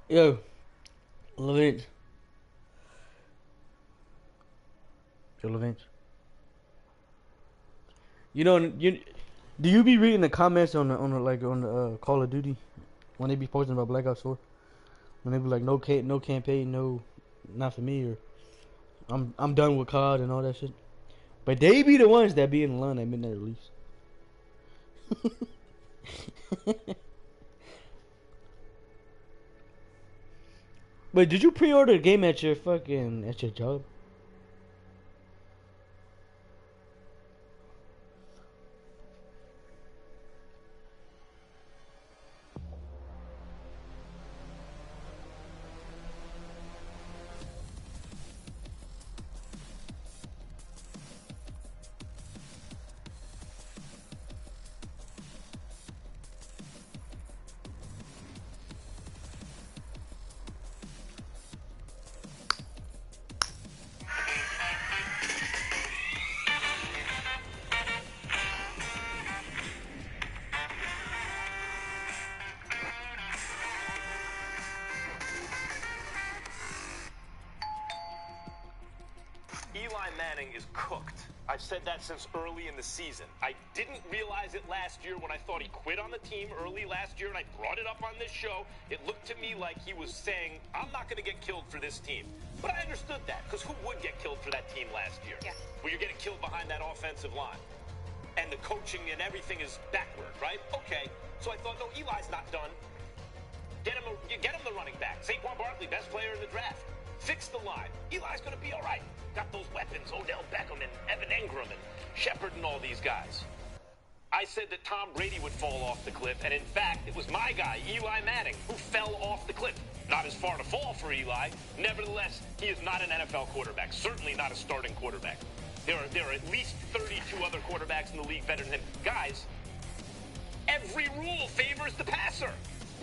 Yo, Levent. Yo, Levent. You know, do you be reading the comments on the Call of Duty when they be posting about Black Ops 4? When they be like, no campaign, no, not for me, or I'm done with COD and all that shit. But they be the ones that be in the line at midnight release. But did you pre-order a game at your job? Eli Manning is cooked. I've said that since early in the season. I didn't realize it last year when I thought he quit on the team early last year, and I brought it up on this show. It looked to me like he was saying, I'm not going to get killed for this team. But I understood that, because who would get killed for that team last year? Yeah. Well, you're getting killed behind that offensive line. And the coaching and everything is backward, right? Okay. So I thought, no, Eli's not done. Get him the running back. Saquon Barkley, best player in the draft. Fix the line. Eli's going to be all right. Got those weapons, Odell Beckham and Evan Engram and Shepard and all these guys. I said that Tom Brady would fall off the cliff, and in fact, it was my guy, Eli Manning, who fell off the cliff. Not as far to fall for Eli. Nevertheless, he is not an NFL quarterback, certainly not a starting quarterback. There are at least 32 other quarterbacks in the league better than him. Guys, every rule favors the passer.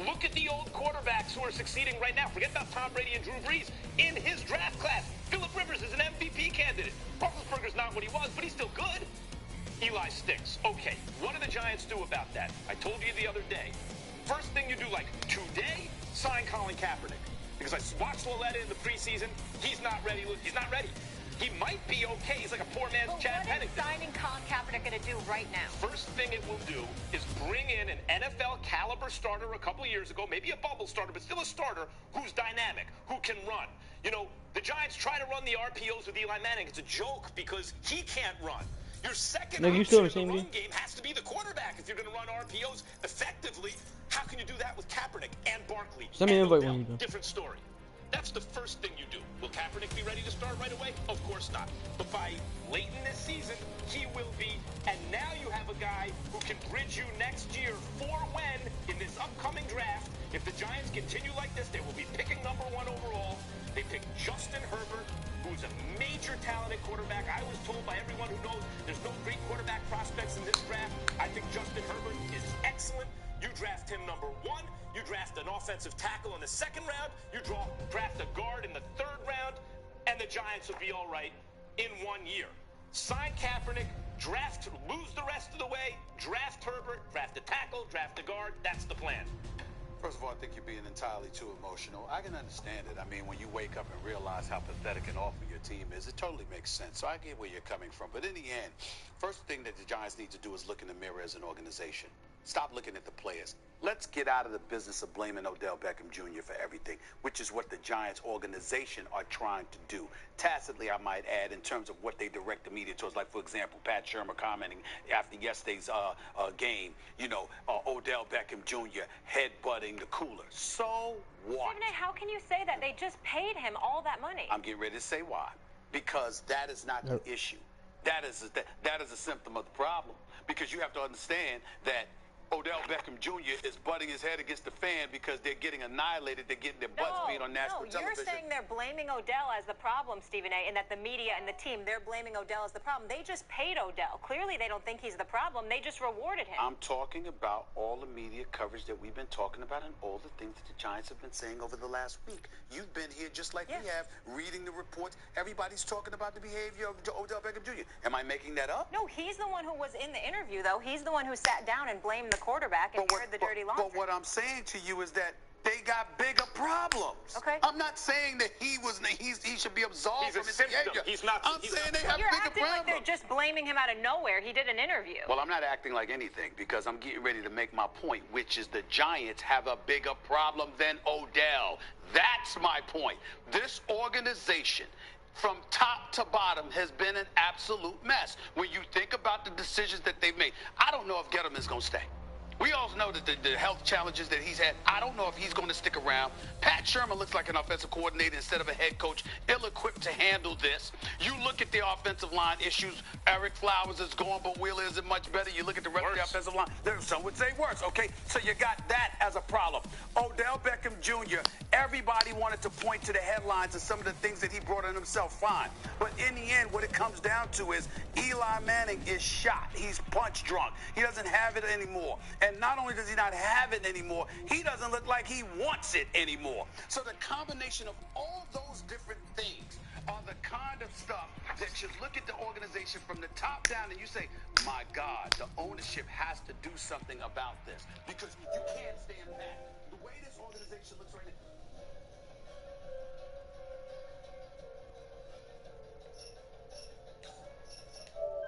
Look at the old quarterbacks who are succeeding right now. Forget about Tom Brady and Drew Brees. In his draft class, Phillip Rivers is an MVP candidate. Roethlisberger's not what he was, but he's still good. Eli stinks. Okay, what do the Giants do about that? I told you the other day. First thing you do, like today, sign Colin Kaepernick. Because I watched Loletta in the preseason. He's not ready. He's not ready. He might be okay. He's like a poor man's Chad Pennington. What is signing Colin Kaepernick going to do right now? First thing it will do is bring in an NFL caliber starter a couple of years ago, maybe a bubble starter, but still a starter who's dynamic, who can run. You know, the Giants try to run the RPOs with Eli Manning. It's a joke because he can't run. Your second option in the run game has to be the quarterback if you're going to run RPOs effectively. How can you do that with Kaepernick and Barkley? Send me an invite when you do. Different story. That's the first thing you do. Will Kaepernick be ready to start right away? Of course not. But by late in this season, he will be. And now you have a guy who can bridge you next year for when, in this upcoming draft, if the Giants continue like this, they will be picking number 1 overall. They picked Justin Herbert, who's a major talented quarterback. I was told by everyone who knows there's no great quarterback prospects in this draft. I think Justin Herbert is excellent. You draft him number 1. You draft an offensive tackle in the second round. You draft a guard in the third round. And the Giants will be all right in 1 year. Sign Kaepernick, lose the rest of the way, draft Herbert, draft a tackle, draft a guard. That's the plan. First of all, I think you're being entirely too emotional. I can understand it. I mean, when you wake up and realize how pathetic and awful your team is, it totally makes sense. So I get where you're coming from. But in the end, first thing that the Giants need to do is look in the mirror as an organization. Stop looking at the players. Let's get out of the business of blaming Odell Beckham Jr. for everything, which is what the Giants organization are trying to do. Tacitly, I might add, in terms of what they direct the media towards. Like, for example, Pat Shermer commenting after yesterday's game, Odell Beckham Jr. headbutting the cooler. So what? Stephen A., how can you say that? They just paid him all that money. I'm getting ready to say why. Because that is not the issue. That is a symptom of the problem. Because you have to understand that Odell Beckham Jr. is butting his head against the fan because they're getting annihilated. They're getting their butts beat on national television. You're saying they're blaming Odell as the problem, Stephen A., and that the media and the team, they're blaming Odell as the problem. They just paid Odell. Clearly, they don't think he's the problem. They just rewarded him. I'm talking about all the media coverage that we've been talking about and all the things that the Giants have been saying over the last week. You've been here just like we have, reading the reports. Everybody's talking about the behavior of Odell Beckham Jr. Am I making that up? No, he's the one who was in the interview, though. He's the one who sat down and blamed the quarterback and aired the dirty laundry. But what I'm saying to you is that they got bigger problems. problems. Okay. I'm not saying that he should be absolved He's a from his symptom. behavior. He's not. I'm saying they have You're bigger acting like they're problems. just blaming him out of nowhere. He did an interview. Well, I'm not acting like anything because I'm getting ready to make my point, which is the Giants have a bigger problem than Odell. That's my point. This organization, from top to bottom, has been an absolute mess. When you think about the decisions that they've made, I don't know if Gettleman's going to stay. We all know that the health challenges that he's had, I don't know if he's going to stick around. Pat Sherman looks like an offensive coordinator instead of a head coach, ill-equipped to handle this. You look at the offensive line issues. Eric Flowers is gone, but Wheeler isn't much better. You look at the rest of the offensive line. Some would say worse, okay? So you got that as a problem. Odell Beckham Jr., everybody wanted to point to the headlines and some of the things that he brought on himself, fine. But in the end, what it comes down to is Eli Manning is shot. He's punch drunk. He doesn't have it anymore. And not only does he not have it anymore, he doesn't look like he wants it anymore. So the combination of all those different things are the kind of stuff that you look at the organization from the top down and you say, my God, the ownership has to do something about this. Because you can't stay